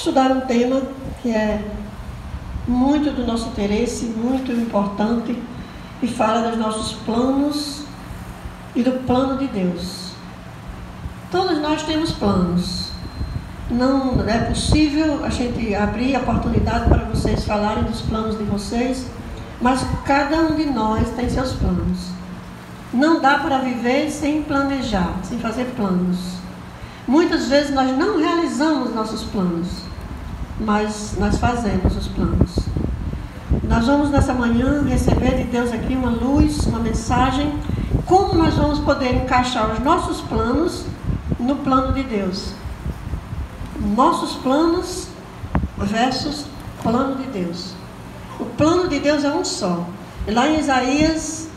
estudar um tema que é muito do nosso interesse, muito importante, e fala dos nossos planos e do plano de Deus. Todos nós temos planos. Não é possível a gente abrir a oportunidade para vocês falarem dos planos de vocês, mas cada um de nós tem seus planos. Não dá para viver sem planejar, sem fazer planos. Muitas vezes nós não realizamos nossos planos, mas nós fazemos os planos. Nós vamos nessa manhã receber de Deus aqui uma luz, uma mensagem, como nós vamos poder encaixar os nossos planos no plano de Deus. Nossos planos versus plano de Deus. O plano de Deus é um só. E lá em Isaías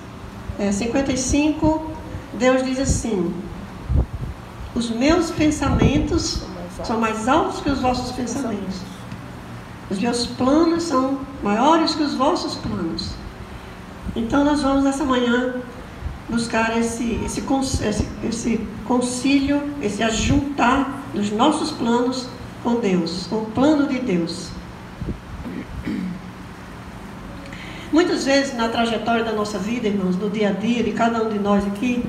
55, Deus diz assim: os meus pensamentos são mais altos que os vossos pensamentos. Os meus planos são maiores que os vossos planos. Então nós vamos nessa manhã buscar esse concílio, esse ajuntar dos nossos planos com Deus, com o plano de Deus. Muitas vezes na trajetória da nossa vida, irmãos, no dia a dia de cada um de nós aqui,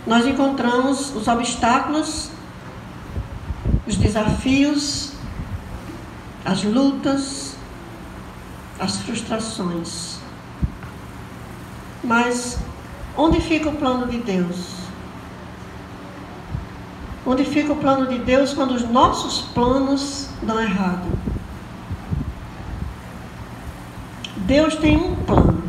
nós encontramos os obstáculos, os desafios, as lutas, as frustrações. Mas onde fica o plano de Deus? Onde fica o plano de Deus quando os nossos planos dão errado? Deus tem um plano.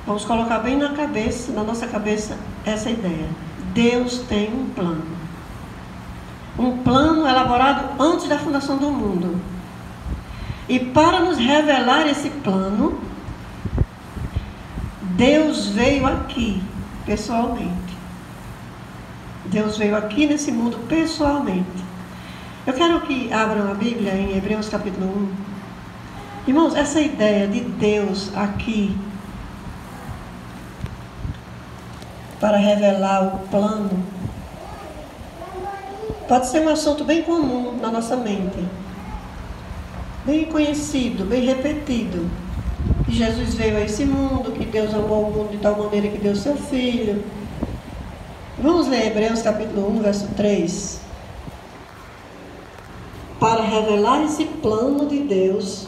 Vamos colocar bem na nossa cabeça, essa ideia. Deus tem um plano. Um plano elaborado antes da fundação do mundo. E para nos revelar esse plano, Deus veio aqui, pessoalmente. Deus veio aqui nesse mundo pessoalmente. Eu quero que abram a Bíblia em Hebreus capítulo 1. Irmãos, essa ideia de Deus aqui para revelar o plano pode ser um assunto bem comum na nossa mente, bem conhecido, bem repetido. Que Jesus veio a esse mundo, que Deus amou o mundo de tal maneira que deu seu Filho. Vamos ler Hebreus capítulo 1, verso 3. Para revelar esse plano de Deus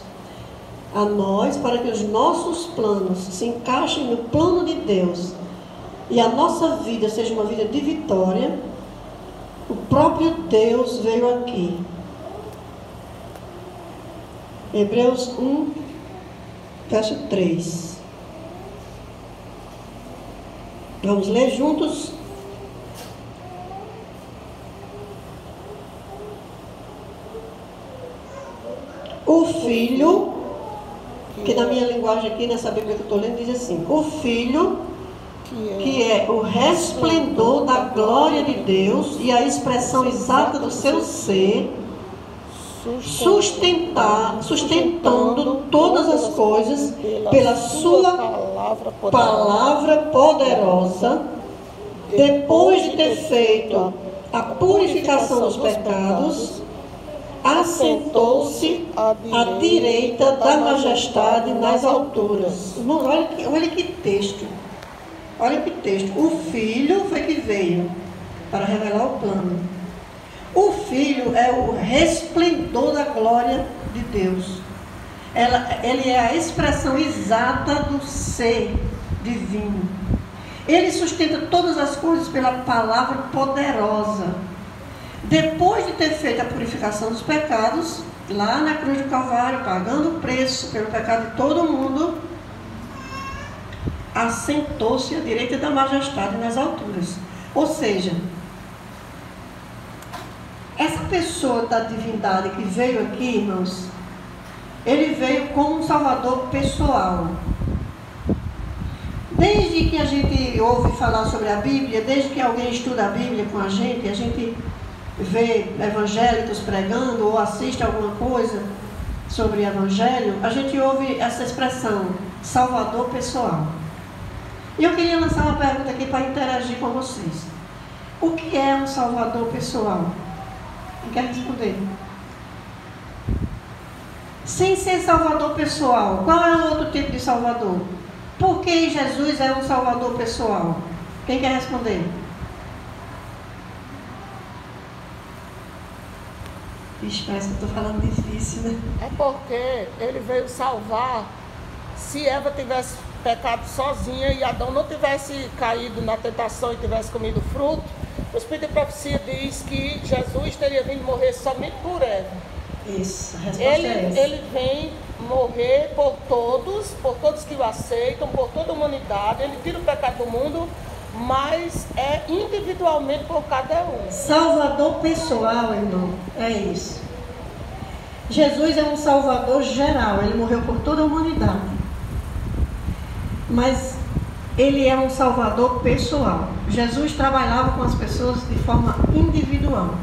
a nós, para que os nossos planos se encaixem no plano de Deus e a nossa vida seja uma vida de vitória, o próprio Deus veio aqui. Hebreus 1, verso 3. Vamos ler juntos? O Filho, que na minha linguagem aqui, nessa Bíblia que eu estou lendo, diz assim: o Filho, que é o resplendor da glória de Deus e a expressão exata do seu ser, sustentando todas as coisas pela sua palavra poderosa, depois de ter feito a purificação dos pecados, assentou-se à direita da majestade nas alturas. Irmão, olha que texto. Olha que texto. O Filho foi que veio para revelar o plano. O Filho é o resplendor da glória de Deus. Ele é a expressão exata do ser divino. Ele sustenta todas as coisas pela palavra poderosa. Depois de ter feito a purificação dos pecados, lá na cruz do Calvário, pagando o preço pelo pecado de todo mundo, assentou-se à direita da majestade nas alturas. Ou seja, essa pessoa da divindade que veio aqui, irmãos, ele veio como um salvador pessoal. Desde que a gente ouve falar sobre a Bíblia, desde que alguém estuda a Bíblia com a gente vê evangélicos pregando ou assiste alguma coisa sobre evangelho, a gente ouve essa expressão, salvador pessoal. E eu queria lançar uma pergunta aqui para interagir com vocês. O que é um salvador pessoal? Quem quer responder? sem ser Salvador pessoal. Qual é o outro tipo de Salvador? Por que Jesus é um Salvador pessoal? Quem quer responder? Vixe, parece que eu estou falando difícil, né? É porque ele veio salvar. Se Eva tivesse pecado sozinha e Adão não tivesse caído na tentação e tivesse comido fruto, o Espírito de Profecia diz que Jesus teria vindo morrer somente por Eva. Isso, a resposta é essa. Ele vem morrer por todos que o aceitam, por toda a humanidade. Ele tira o pecado do mundo, mas é individualmente por cada um. Salvador pessoal, irmão, é isso. Jesus é um Salvador geral, ele morreu por toda a humanidade. Mas ele é um Salvador pessoal. Jesus trabalhava com as pessoas de forma individual.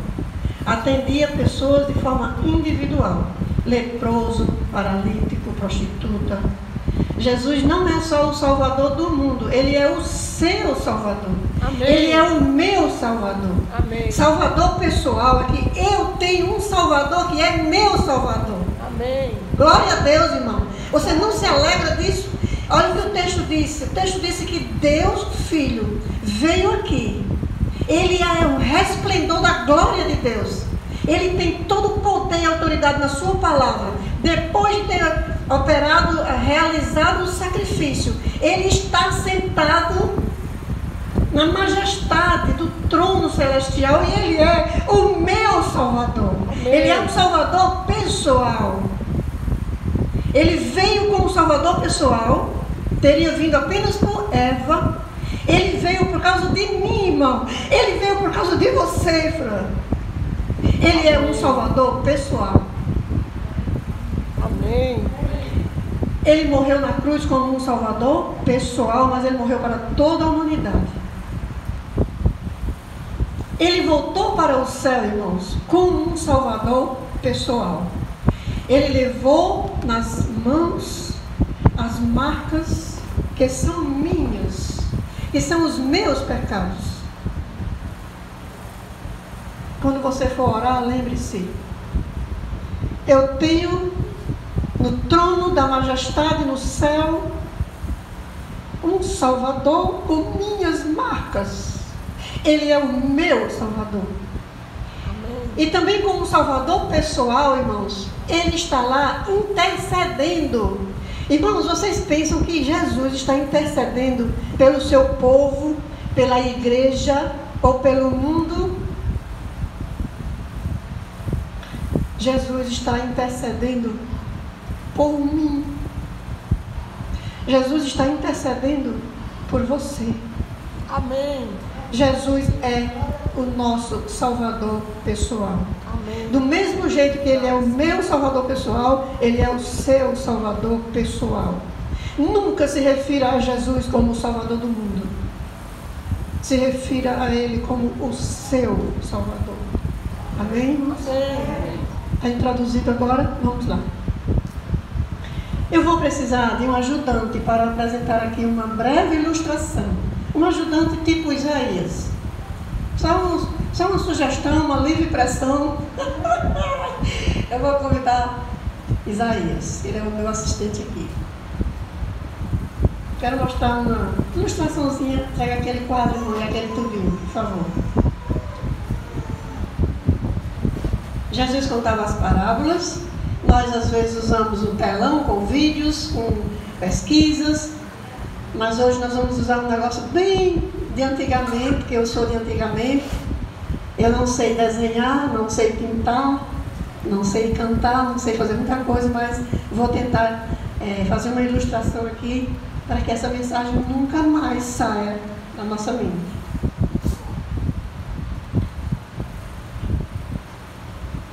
Atendia pessoas de forma individual. Leproso, paralítico, prostituta. Jesus não é só o Salvador do mundo, ele é o seu Salvador. Amém. Ele é o meu Salvador. Amém. Salvador pessoal é que eu tenho um Salvador que é meu Salvador. Amém. Glória a Deus, irmão. Você não se alegra disso? Olha o que o texto disse. O texto disse que Deus, Filho, veio aqui. Ele é o resplendor da glória de Deus. Ele tem todo o poder e autoridade na sua palavra. Depois de ter realizado o sacrifício, ele está sentado na majestade do trono celestial e ele é o meu Salvador. Amém. Ele é um Salvador pessoal. Ele veio como Salvador pessoal, teria vindo apenas por Eva. Ele veio por causa de mim, irmão. Ele veio por causa de você, Fran. Ele é um Salvador pessoal. Amém. Ele morreu na cruz como um Salvador pessoal, mas ele morreu para toda a humanidade. Ele voltou para o céu, irmãos, como um Salvador pessoal. Ele levou nas mãos as marcas que são minhas, que são os meus pecados. Quando você for orar, lembre-se, eu tenho no trono da majestade no céu um Salvador com minhas marcas. Ele é o meu Salvador. Amém. E também como Salvador pessoal, irmãos, ele está lá intercedendo. Irmãos, vocês pensam que Jesus está intercedendo pelo seu povo, pela igreja ou pelo mundo? Jesus está intercedendo por mim. Jesus está intercedendo por você. Amém. Jesus é o nosso Salvador pessoal. Amém. Do mesmo jeito que ele é o meu Salvador pessoal, ele é o seu Salvador pessoal. Nunca se refira a Jesus como o Salvador do mundo. Se refira a ele como o seu Salvador. Amém? Amém. Está introduzido agora? Vamos lá. Eu vou precisar de um ajudante para apresentar aqui uma breve ilustração. Um ajudante tipo Isaías. Só uma sugestão, uma livre pressão. Eu vou convidar Isaías. Ele é o meu assistente aqui. Quero mostrar uma ilustraçãozinha. Pega aquele quadro e aquele tubinho, por favor. Jesus contava as parábolas. Nós às vezes usamos o telão com vídeos, com pesquisas. Mas hoje nós vamos usar um negócio bem de antigamente, porque eu sou de antigamente. Eu não sei desenhar, não sei pintar, não sei cantar, não sei fazer muita coisa, mas vou tentar fazer uma ilustração aqui para que essa mensagem nunca mais saia da nossa mente.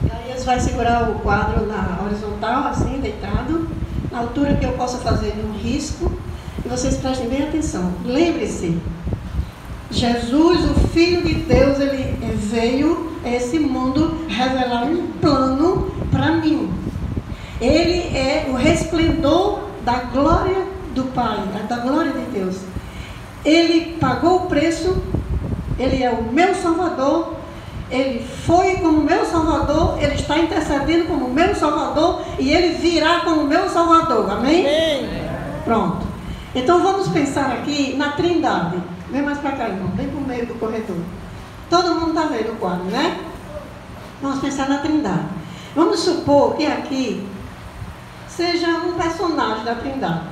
Isaías vai segurar o quadro na horizontal, assim, deitado, na altura que eu possa fazer um risco. E vocês prestem bem atenção. Lembre-se, Jesus, o Filho de Deus, ele veio a esse mundo revelar um plano para mim. Ele é o resplendor da glória do Pai, da glória de Deus. Ele pagou o preço, ele é o meu Salvador, ele foi como meu Salvador, ele está intercedendo tendo como meu Salvador e Ele virá como meu Salvador. Amém? Amém. Pronto. Então vamos pensar aqui na Trindade. Vem mais para cá, irmão. Vem para o meio do corredor. Todo mundo está vendo o quadro, né? Vamos pensar na Trindade. Vamos supor que aqui seja um personagem da Trindade.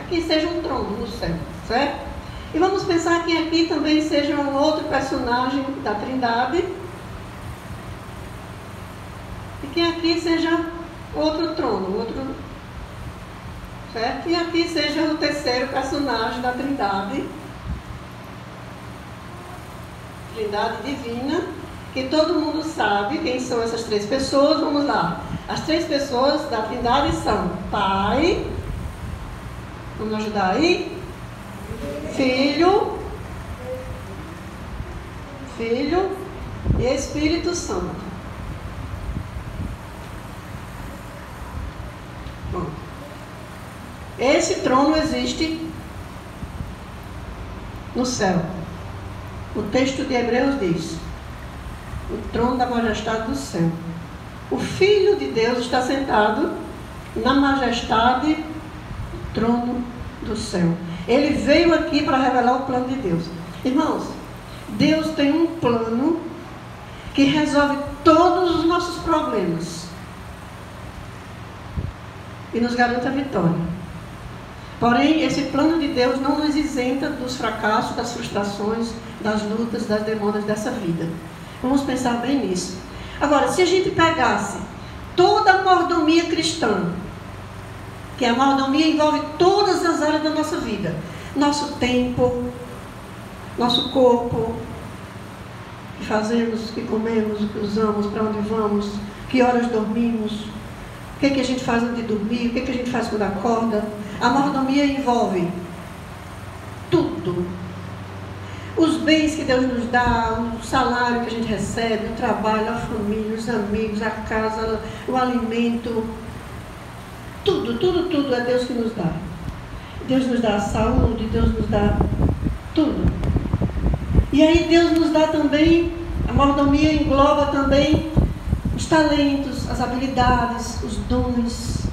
Aqui seja um trono no céu, certo? E vamos pensar que aqui também seja um outro personagem da Trindade. E que aqui seja outro trono, outro... certo? E aqui seja o terceiro personagem da Trindade. Trindade divina, que todo mundo sabe quem são essas três pessoas. Vamos lá. As três pessoas da Trindade são Pai, vamos ajudar aí, Filho e Espírito Santo. Bom, esse trono existe no céu. O texto de Hebreus diz: o trono da majestade do céu. O Filho de Deus está sentado na majestade do trono do céu. Ele veio aqui para revelar o plano de Deus. Irmãos, Deus tem um plano que resolve todos os nossos problemas e nos garante a vitória. Porém, esse plano de Deus não nos isenta dos fracassos, das frustrações, das lutas, das demandas dessa vida. Vamos pensar bem nisso. Agora, se a gente pegasse toda a mordomia cristã, que a mordomia envolve todas as áreas da nossa vida, nosso tempo, nosso corpo, o que fazemos, o que comemos, o que usamos, para onde vamos, que horas dormimos, o que a gente faz antes de dormir, o que a gente faz quando acorda. A mordomia envolve tudo. Os bens que Deus nos dá, o salário que a gente recebe, o trabalho, a família, os amigos, a casa, o alimento. Tudo é Deus que nos dá. Deus nos dá a saúde, Deus nos dá tudo. E aí Deus nos dá também, a mordomia engloba também os talentos, as habilidades, os dons.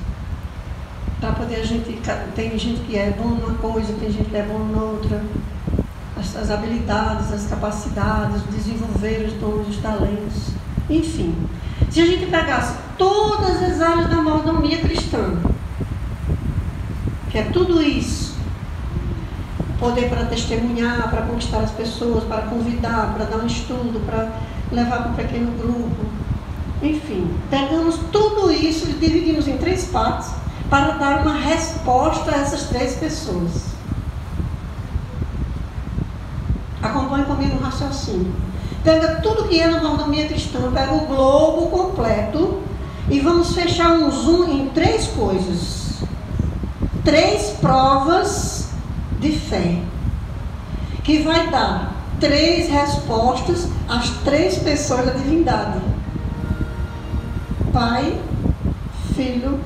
Para poder a gente, tem gente que é bom numa coisa, tem gente que é bom noutra. As habilidades, as capacidades, desenvolver os dons, os talentos. Enfim, se a gente pegasse todas as áreas da mordomia cristã, que é tudo isso, poder para testemunhar, para conquistar as pessoas, para convidar, para dar um estudo, para levar para um pequeno grupo, enfim, pegamos tudo isso e dividimos em 3 partes para dar uma resposta a essas 3 pessoas. Acompanhe comigo o raciocínio. Pega tudo que é na mordomia cristã, pega o globo completo e vamos fechar um zoom em 3 coisas. 3 provas de fé, que vai dar 3 respostas às 3 pessoas da divindade: Pai, Filho,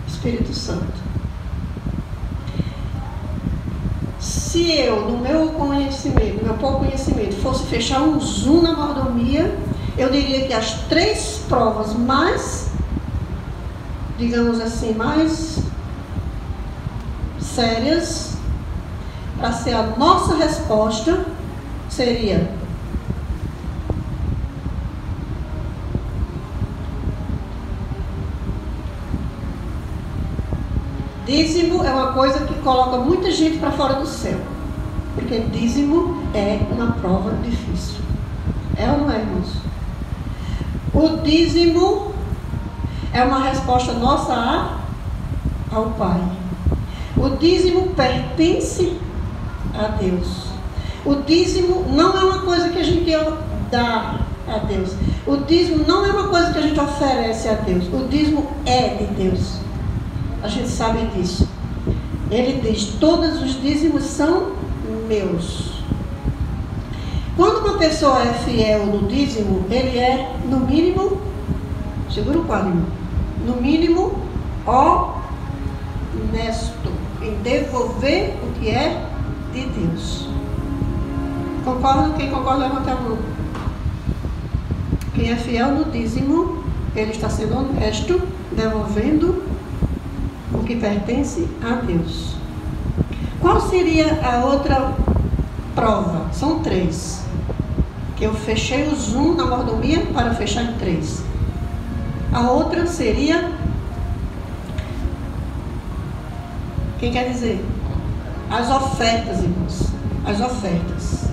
Espírito Santo. Se eu, no meu conhecimento, no meu pouco conhecimento, fosse fechar um zoom na mordomia, eu diria que as 3 provas mais, digamos assim, mais sérias, para ser a nossa resposta, seria: dízimo é uma coisa que coloca muita gente para fora do céu. Porque dízimo é uma prova difícil. É ou não é, irmãos? O dízimo é uma resposta nossa ao Pai. O dízimo pertence a Deus. O dízimo não é uma coisa que a gente dá a Deus. O dízimo não é uma coisa que a gente oferece a Deus. O dízimo é de Deus. A gente sabe disso. Ele diz: todos os dízimos são meus. Quando uma pessoa é fiel no dízimo, ele é, no mínimo, segura o quadro, no mínimo, honesto em devolver o que é de Deus. Concorda? Quem concorda, levanta a mão. Quem é fiel no dízimo ele está sendo honesto, devolvendo o que pertence a Deus. Qual seria a outra prova? São 3. Que eu fechei o zoom na mordomia para fechar em 3. A outra seria... Quem quer dizer? As ofertas, irmãos. As ofertas.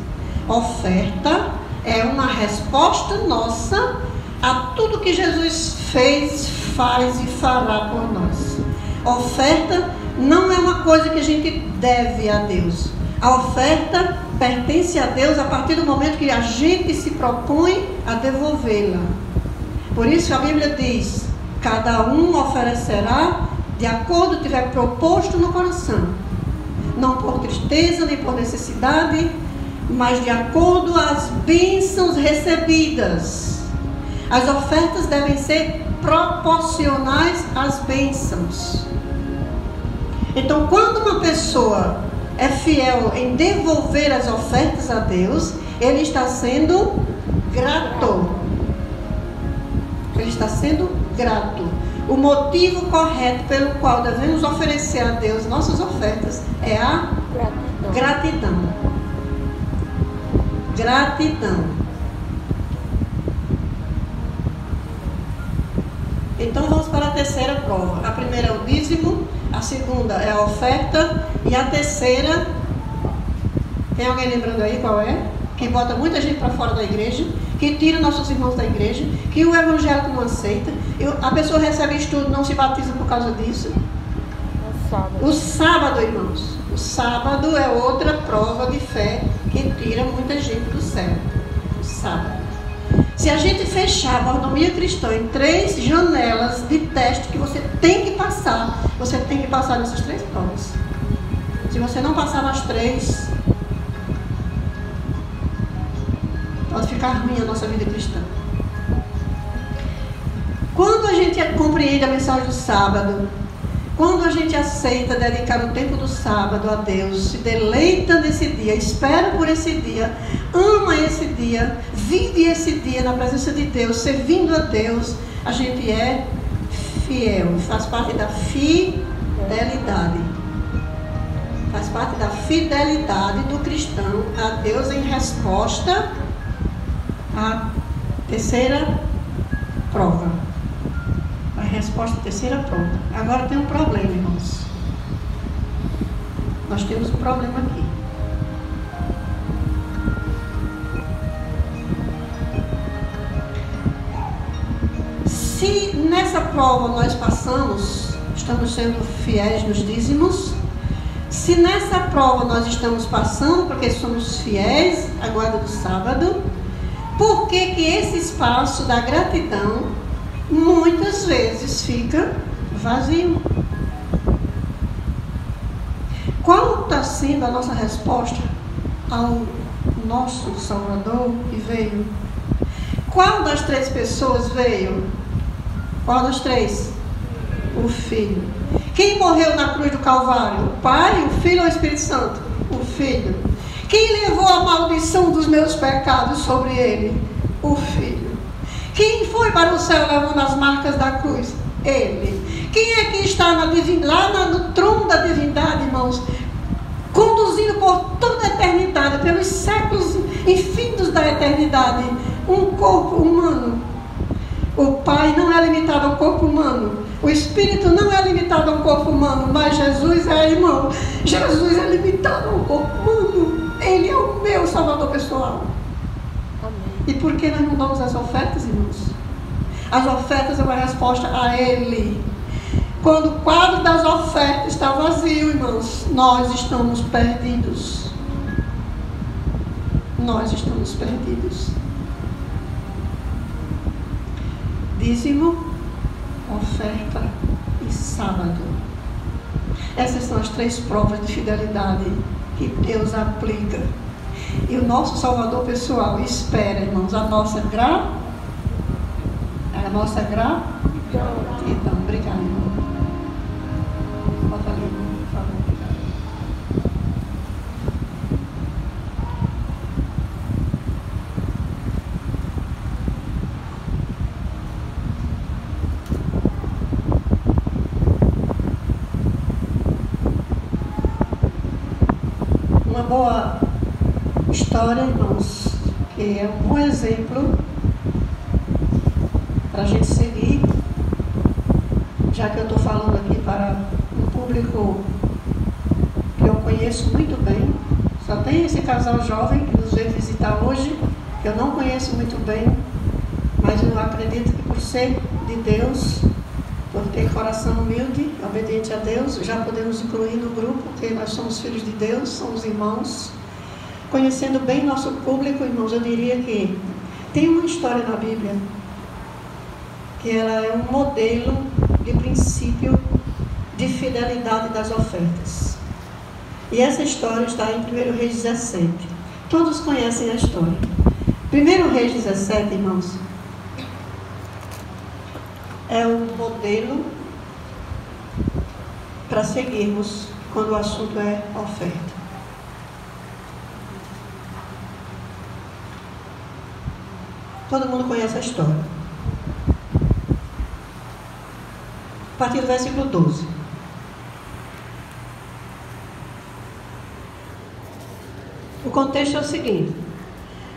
Oferta é uma resposta nossa a tudo que Jesus fez, faz e fará por nós. Oferta não é uma coisa que a gente deve a Deus. A oferta pertence a Deus a partir do momento que a gente se propõe a devolvê-la. Por isso a Bíblia diz: cada um oferecerá de acordo com o que tiver proposto no coração. Não por tristeza nem por necessidade, mas de acordo às bênçãos recebidas. As ofertas devem ser proporcionais às bênçãos. Então, quando uma pessoa é fiel em devolver as ofertas a Deus, ele está sendo grato. Ele está sendo grato. O motivo correto pelo qual devemos oferecer a Deus nossas ofertas é a gratidão. Gratidão. Então vamos para a terceira prova. A primeira é o dízimo, a segunda é a oferta e a terceira, tem alguém lembrando aí qual é? Que bota muita gente para fora da igreja, que tira nossos irmãos da igreja, que o evangélico não aceita, a pessoa recebe estudo, não se batiza por causa disso. O sábado, irmãos. O sábado é outra prova de fé que tira muita gente do céu. O sábado. Se a gente fechar a mordomia cristã em 3 janelas de teste que você tem que passar, você tem que passar nessas 3 provas. Se você não passar nas 3, pode ficar ruim a nossa vida cristã. Quando a gente compreende a mensagem do sábado, quando a gente aceita dedicar o tempo do sábado a Deus, se deleita nesse dia, espera por esse dia, ama esse dia, vive esse dia na presença de Deus, servindo a Deus, a gente é fiel, faz parte da fidelidade. Faz parte da fidelidade do cristão a Deus em resposta à terceira prova. A resposta à terceira prova. Agora tem um problema, irmãos. Nós temos um problema aqui. Se nessa prova nós passamos, estamos sendo fiéis nos dízimos. Se nessa prova nós estamos passando, porque somos fiéis à guarda do sábado, por que que esse espaço da gratidão muitas vezes fica vazio? Qual está sendo a nossa resposta ao nosso Salvador que veio? Qual das 3 pessoas veio? Qual das 3? O Filho. Quem morreu na cruz do Calvário? O Pai, o Filho ou o Espírito Santo? O Filho. Quem levou a maldição dos meus pecados sobre ele? O Filho. Quem foi para o céu levando as marcas da cruz? Ele. Quem é que está lá no trono da divindade, irmãos, conduzindo por toda a eternidade, pelos séculos infindos da eternidade, um corpo humano? O Pai não é limitado ao corpo humano. O Espírito não é limitado ao corpo humano, mas Jesus é, irmão. Jesus é limitado ao corpo humano. Ele é o meu Salvador pessoal. Amém. E por que nós não damos as ofertas, irmãos? As ofertas é uma resposta a Ele. Quando o quadro das ofertas está vazio, irmãos, nós estamos perdidos. Nós estamos perdidos. Dízimo, oferta e sábado. Essas são as 3 provas de fidelidade que Deus aplica. E o nosso Salvador pessoal espera, irmãos, a nossa gratidão. Obrigada, irmão. Bota ali, irmão, por favor. boa história, irmãos, que é um bom exemplo para a gente seguir, já que eu estou falando aqui para um público que eu conheço muito bem. Só tem esse casal jovem que nos veio visitar hoje, que eu não conheço muito bem, mas eu acredito que por ser de Deus, por ter coração humilde, obediente a Deus, já podemos incluir no grupo, porque nós somos filhos de Deus, somos irmãos. Conhecendo bem nosso público, irmãos, eu diria que tem uma história na Bíblia, que ela é um modelo de princípio de fidelidade das ofertas. E essa história está em 1 Reis 17. Todos conhecem a história. 1 Reis 17, irmãos, é um modelo para seguirmos quando o assunto é oferta. Todo mundo conhece a história. A partir do versículo 12. O contexto é o seguinte: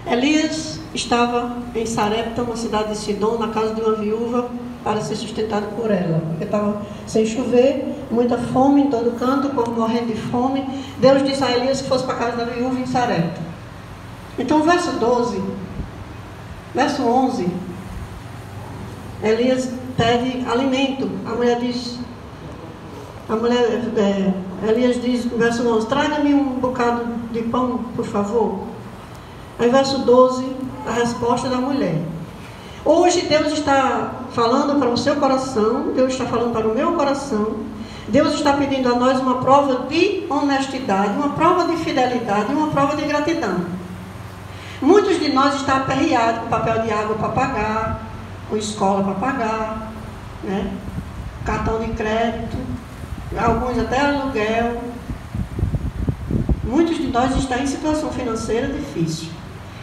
Elias estava em Sarepta, uma cidade de Sidom, na casa de uma viúva, para ser sustentado por ela, porque estava sem chover, muita fome em todo canto, o povo morrendo de fome. Deus disse a Elias que fosse para a casa da viúva em Sarepta. Então, verso 12, verso 11, Elias pede alimento. Elias diz, no verso 11, traga-me um bocado de pão, por favor. Aí, verso 12, a resposta da mulher. Hoje Deus está falando para o seu coração, Deus está falando para o meu coração, Deus está pedindo a nós uma prova de honestidade, uma prova de fidelidade, uma prova de gratidão. Muitos de nós estão aperreados com papel de água para pagar, com escola para pagar, né? Cartão de crédito, alguns até aluguel. Muitos de nós estão em situação financeira difícil.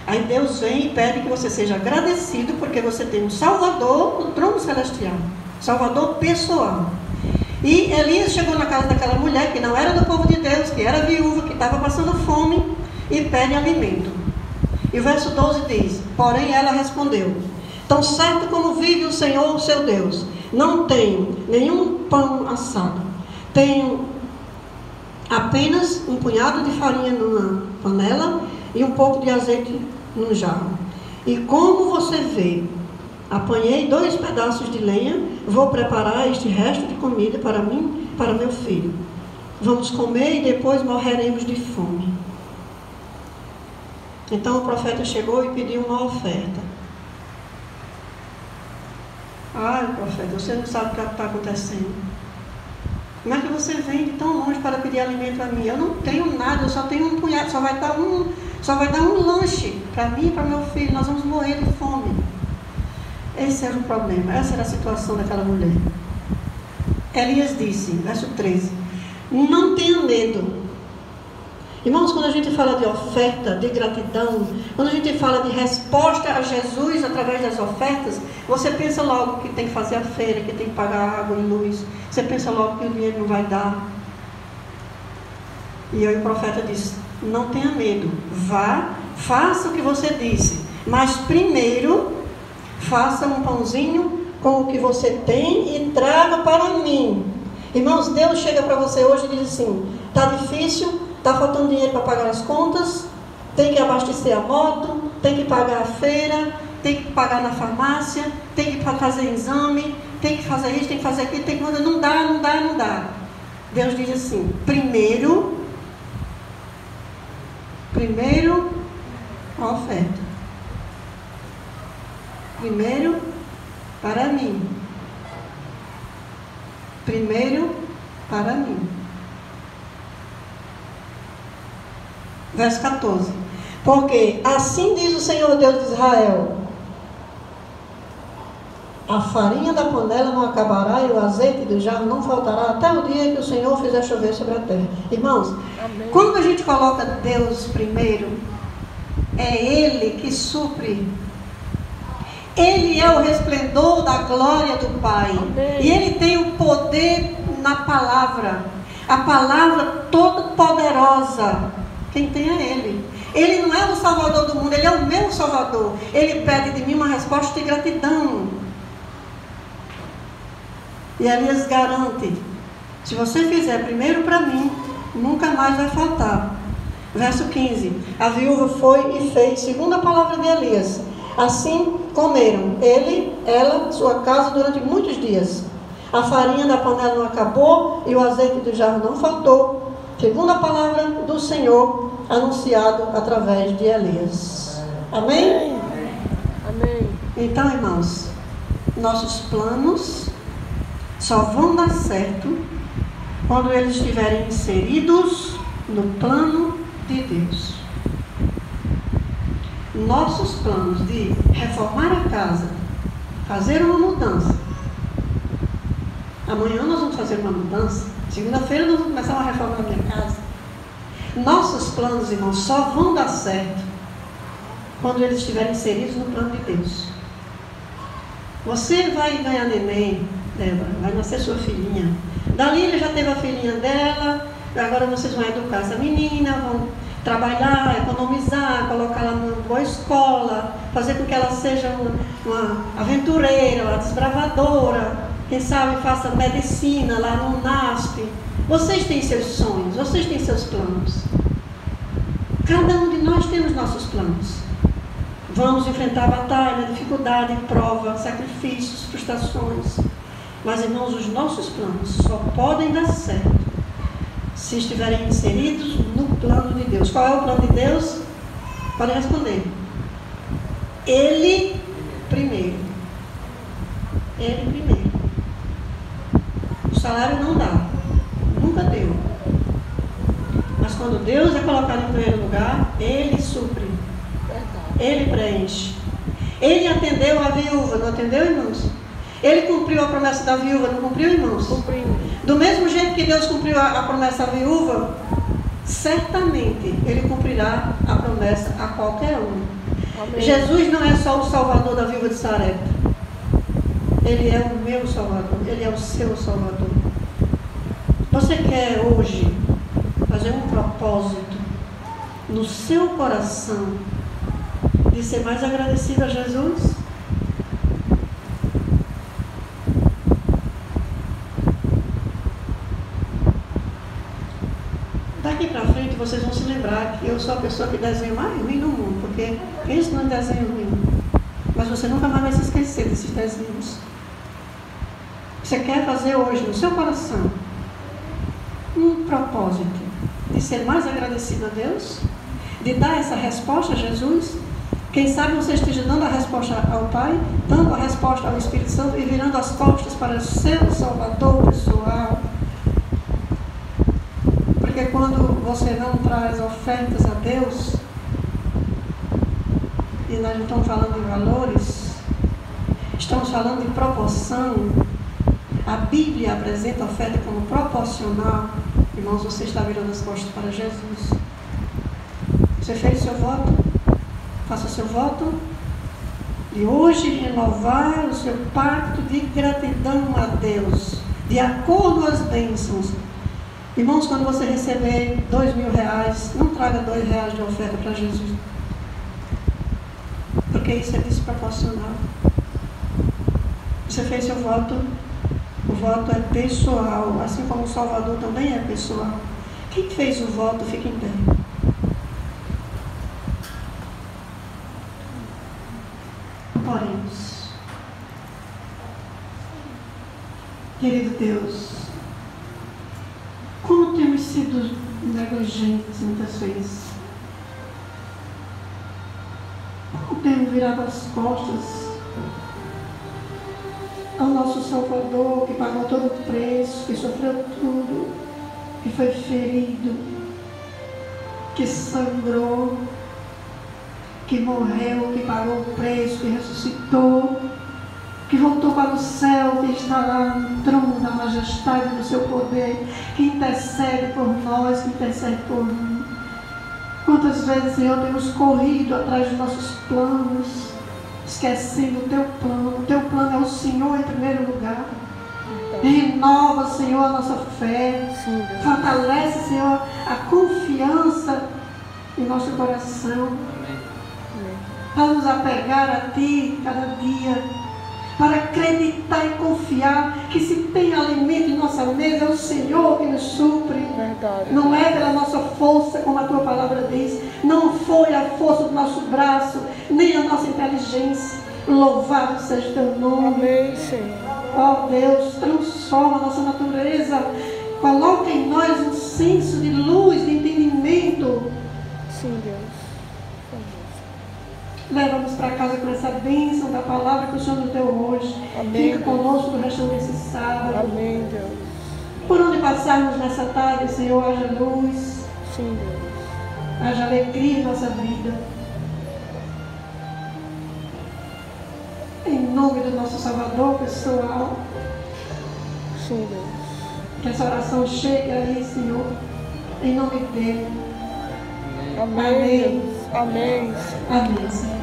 Aí Deus vem e pede que você seja agradecido, porque você tem um Salvador no trono celestial, Salvador pessoal. E Elias chegou na casa daquela mulher que não era do povo de Deus, que era viúva, que estava passando fome, e pede alimento. E o verso 12 diz, porém ela respondeu, tão certo como vive o Senhor, o seu Deus, não tenho nenhum pão assado, tenho apenas um punhado de farinha numa panela e um pouco de azeite num jarro. E como você vê, apanhei 2 pedaços de lenha, vou preparar este resto de comida para mim, para meu filho. Vamos comer e depois morreremos de fome. Então o profeta chegou e pediu uma oferta. Ah, profeta, você não sabe o que está acontecendo. Como é que você vem de tão longe para pedir alimento a mim? Eu não tenho nada, eu só tenho um punhado, só vai dar um lanche para mim e para meu filho. Nós vamos morrer de fome. Esse era o problema, essa era a situação daquela mulher. Elias disse, verso 13, não tenha medo. Irmãos, quando a gente fala de oferta, de gratidão, quando a gente fala de resposta a Jesus através das ofertas, você pensa logo que tem que fazer a feira, que tem que pagar água e luz. Você pensa logo que o dinheiro não vai dar. E aí o profeta disse, não tenha medo, vá, faça o que você disse, mas primeiro faça um pãozinho com o que você tem e traga para mim. Irmãos, Deus chega para você hoje e diz assim, está difícil, está faltando dinheiro para pagar as contas, tem que abastecer a moto, tem que pagar a feira, tem que pagar na farmácia, tem que fazer exame, tem que fazer isso, tem que fazer aquilo, tem que fazer, não dá. Deus diz assim, primeiro a oferta. Primeiro para mim. Primeiro para mim. Verso 14. Porque assim diz o Senhor Deus de Israel, a farinha da panela não acabará e o azeite do jarro não faltará até o dia que o Senhor fizer chover sobre a terra. Irmãos, amém. Quando a gente coloca Deus primeiro, é Ele que supre. Ele é o resplendor da glória do Pai. Amém. E Ele tem o poder na palavra. A palavra toda poderosa. Quem tem é Ele. Ele não é o Salvador do mundo, Ele é o meu Salvador. Ele pede de mim uma resposta de gratidão. E Elias garante: se você fizer primeiro para mim, nunca mais vai faltar. Verso 15: a viúva foi e fez segundo a palavra de Elias. Assim comeram ele, ela, sua casa durante muitos dias. A farinha da panela não acabou e o azeite do jarro não faltou, segundo a palavra do Senhor anunciado através de Elias. Amém? Amém. Então, irmãos, nossos planos só vão dar certo quando eles estiverem inseridos no plano de Deus. Nossos planos de reformar a casa, fazer uma mudança. Amanhã nós vamos fazer uma mudança. Segunda-feira nós vamos começar uma reforma na minha casa. Nossos planos, irmãos, só vão dar certo quando eles estiverem inseridos no plano de Deus. Você vai ganhar neném, Débora, vai nascer sua filhinha. Dalila já teve a filhinha dela, agora vocês vão educar essa menina, vão trabalhar, economizar, colocar ela numa boa escola, fazer com que ela seja uma aventureira, uma desbravadora, quem sabe faça medicina lá no NASP. Vocês têm seus sonhos, vocês têm seus planos. Cada um de nós temos nossos planos. Vamos enfrentar batalha, dificuldade, prova, sacrifícios, frustrações. Mas, irmãos, os nossos planos só podem dar certo se estiverem inseridos no plano de Deus. Qual é o plano de Deus? Podem responder. Ele primeiro. Ele primeiro. O salário não dá. Nunca deu. Mas quando Deus é colocado em primeiro lugar, Ele supre. Ele preenche. Ele atendeu a viúva, não atendeu, irmãos? Ele cumpriu a promessa da viúva, não cumpriu, irmãos? Cumpriu. Do mesmo jeito que Deus cumpriu a promessa da viúva, certamente Ele cumprirá a promessa a qualquer um. Amém. Jesus não é só o Salvador da viúva de Sarepta. Ele é o meu Salvador. Ele é o seu Salvador. Você quer hoje fazer um propósito no seu coração de ser mais agradecido a Jesus? Daqui para frente vocês vão se lembrar que eu sou a pessoa que desenha mais ruim no mundo, porque esse não é desenho ruim. Mas você nunca mais vai se esquecer desses desenhos. Você quer fazer hoje no seu coração um propósito de ser mais agradecido a Deus? De dar essa resposta a Jesus? Quem sabe você esteja dando a resposta ao Pai, dando a resposta ao Espírito Santo e virando as costas para o seu Salvador pessoal. Porque quando você não traz ofertas a Deus, e nós não estamos falando de valores, estamos falando de proporção. A Bíblia apresenta a oferta como proporcional. Irmãos, você está virando as costas para Jesus. Você fez seu voto? Faça seu voto de hoje renovar o seu pacto de gratidão a Deus, de acordo às bênçãos. Irmãos, quando você receber R$2.000, não traga R$2 de oferta para Jesus, porque isso é desproporcional. Você fez seu voto, o voto é pessoal, assim como o Salvador também é pessoal. Quem fez o voto, fica em pé. Oremos. Querido Deus, como temos sido negligentes muitas vezes, como temos virado as costas ao nosso Salvador, que pagou todo o preço, que sofreu tudo, que foi ferido, que sangrou, que morreu, que pagou o preço, que ressuscitou, que voltou para o céu, que está lá no trono da majestade do seu poder, que intercede por nós, que intercede por mim. Quantas vezes, Senhor, temos corrido atrás dos nossos planos, esquecendo o teu plano. O teu plano é o Senhor em primeiro lugar. Renova, Senhor, a nossa fé. Fortalece, Senhor, a confiança em nosso coração, para nos apegar a Ti cada dia, para acreditar e confiar que se tem alimento em nossa mesa, é o Senhor que nos supre. Verdade. Não é pela nossa força, como a Tua palavra diz, não foi a força do nosso braço, nem a nossa inteligência. Louvado seja o Teu nome. Amém, Senhor. Ó Deus, transforma a nossa natureza, coloca em nós um senso de luz, de entendimento. Sim, Deus. Leva-nos para casa com essa bênção da palavra que o Senhor nos deu hoje. Amém. Fica conosco no restante desse sábado. Amém, Deus. Por onde passarmos nessa tarde, Senhor, haja luz, Sim, Deus. haja alegria em nossa vida. Em nome do nosso Salvador pessoal, Sim, Deus. que essa oração chegue aí, Senhor, em nome dele. Amém. Amém. Deus. Amém. Amém, Senhor.